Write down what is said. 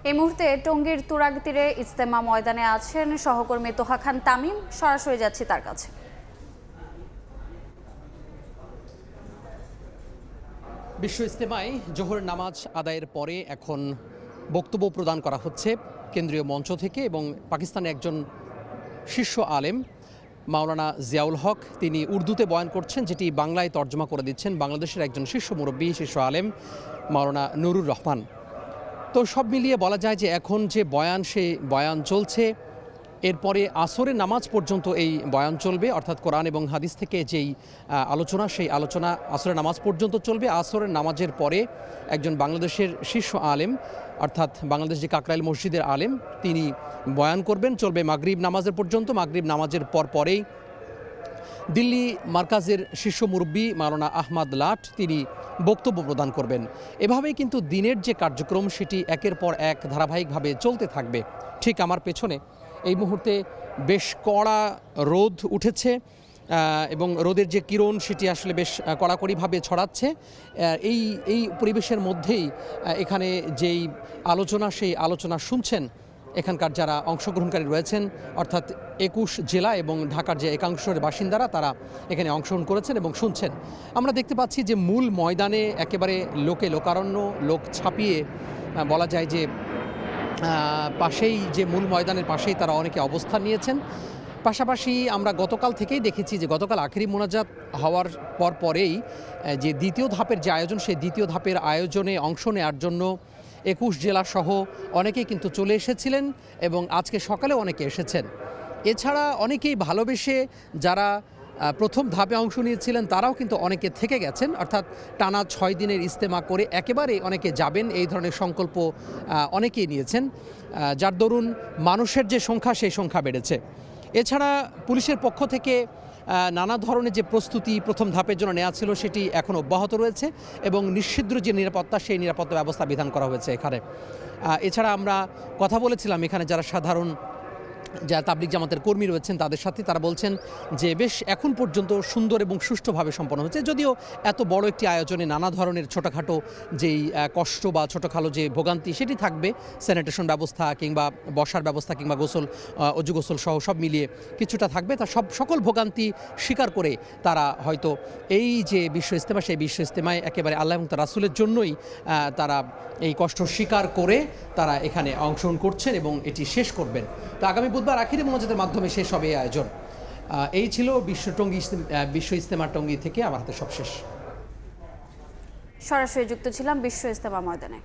এই মুহূর্তে টঙ্গীর তুরাগ তীরে ইজতেমা ময়দানে আছেন সহকর্মী তোহা খান তামিম। সরাসরি যাচ্ছি তার কাছে। বিশ্ব ইজতেমায় জোহর নামাজ আদায়ের পরে এখন বক্তব্য প্রদান করা হচ্ছে কেন্দ্রীয় মঞ্চ থেকে, এবং পাকিস্তানের একজন শীর্ষ আলেম মাওলানা জিয়াউল হক তিনি উর্দুতে বয়ান করছেন, যেটি বাংলায় তর্জমা করে দিচ্ছেন বাংলাদেশের একজন শীর্ষ মুরব্বী, শীর্ষ আলেম মাওলানা নুরুর রহমান। তো সব মিলিয়ে বলা যায় যে এখন যে বয়ান, সেই বয়ান চলছে। এরপরে আসরের নামাজ পর্যন্ত এই বয়ান চলবে, অর্থাৎ কোরআন এবং হাদিস থেকে যেই আলোচনা, সেই আলোচনা আসরের নামাজ পর্যন্ত চলবে। আসরের নামাজের পরে একজন বাংলাদেশের শীর্ষ আলেম, অর্থাৎ বাংলাদেশ যে কাকরাইল মসজিদের আলেম, তিনি বয়ান করবেন, চলবে মাগরিব নামাজের পর্যন্ত। মাগরিব নামাজের পরেই দিল্লি মার্কাজের শীর্ষ মুরব্বী মাওলানা আহমদ লাট তিনি বক্তব্য প্রদান করবেন। এভাবেই কিন্তু দিনের যে কার্যক্রম সেটি একের পর এক ধারাবাহিকভাবে চলতে থাকবে। ঠিক আমার পেছনে এই মুহূর্তে বেশ কড়া রোদ উঠেছে, এবং রোদের যে কিরণ সেটি আসলে বেশ কড়াকড়িভাবে ছড়াচ্ছে। এই পরিবেশের মধ্যেই এখানে যেই আলোচনা, সেই আলোচনা শুনছেন এখানকার যারা অংশগ্রহণকারী রয়েছেন, অর্থাৎ 21 জেলা এবং ঢাকার যে একাংশের বাসিন্দারা, তারা এখানে অংশগ্রহণ করেছেন এবং শুনছেন। আমরা দেখতে পাচ্ছি যে মূল ময়দানে একেবারে লোকারণ্য, লোক ছাপিয়ে বলা যায় যে পাশেই, যে মূল ময়দানের পাশেই তারা অনেকে অবস্থান নিয়েছেন। পাশাপাশি আমরা গতকাল থেকেই দেখেছি যে গতকাল আখেরি মোনাজাত হওয়ার পরেই যে দ্বিতীয় ধাপের যে আয়োজন, সেই দ্বিতীয় ধাপের আয়োজনে অংশ নেওয়ার জন্য 21 জেলাসহ অনেকেই কিন্তু চলে এসেছিলেন, এবং আজকে সকালে অনেকে এসেছেন। এছাড়া অনেকেই ভালোবেসে যারা প্রথম ধাপে অংশ নিয়েছিলেন তারাও কিন্তু অনেকে থেকে গেছেন, অর্থাৎ টানা 6 দিনের ইজতেমা করে একেবারে অনেকে যাবেন, এই ধরনের সংকল্প অনেকেই নিয়েছেন, যার দরুন মানুষের যে সংখ্যা, সেই সংখ্যা বেড়েছে। এছাড়া পুলিশের পক্ষ থেকে নানা ধরনের যে প্রস্তুতি প্রথম ধাপের জন্য নেওয়া ছিল সেটি এখন অব্যাহত রয়েছে, এবং নিশ্ছিদ্র যে নিরাপত্তা, সেই নিরাপত্তা ব্যবস্থা বিধান করা হয়েছে এখানে। এছাড়া আমরা কথা বলেছিলাম এখানে যারা সাধারণ তাবলিগ জামাতের কর্মী রয়েছেন তাদের সাথে, তারা বলছেন যে বেশ এখন পর্যন্ত সুন্দর এবং সুষ্ঠুভাবে সম্পন্ন হয়েছে। যদিও এত বড় একটি আয়োজনে নানা ধরনের ছোটোখাটো যেই কষ্ট বা ছোটোখাটো যে ভোগান্তি সেটি থাকবে, স্যানিটেশন ব্যবস্থা কিংবা বসার ব্যবস্থা কিংবা অজু গোসল সহ সব মিলিয়ে কিছুটা থাকবে। তা সকল ভোগান্তি স্বীকার করে তারা হয়তো এই যে বিশ্ব ইজতেমা, সেই বিশ্ব ইজতেমায় একেবারে আল্লাহ এবং তার রাসূলের জন্যই তারা এই কষ্ট স্বীকার করে তারা এখানে অংশগ্রহণ করছেন এবং এটি শেষ করবেন। তো আগামী বুধবার আখিরি মোনাজাতের মাধ্যমে শেষ হবে এই আয়োজন। এই ছিল বিশ্ব ইজতেমা টঙ্গী থেকে আমার হাতে সবশেষ। সরাসরি যুক্ত ছিলাম বিশ্ব ইজতেমা ময়দানে।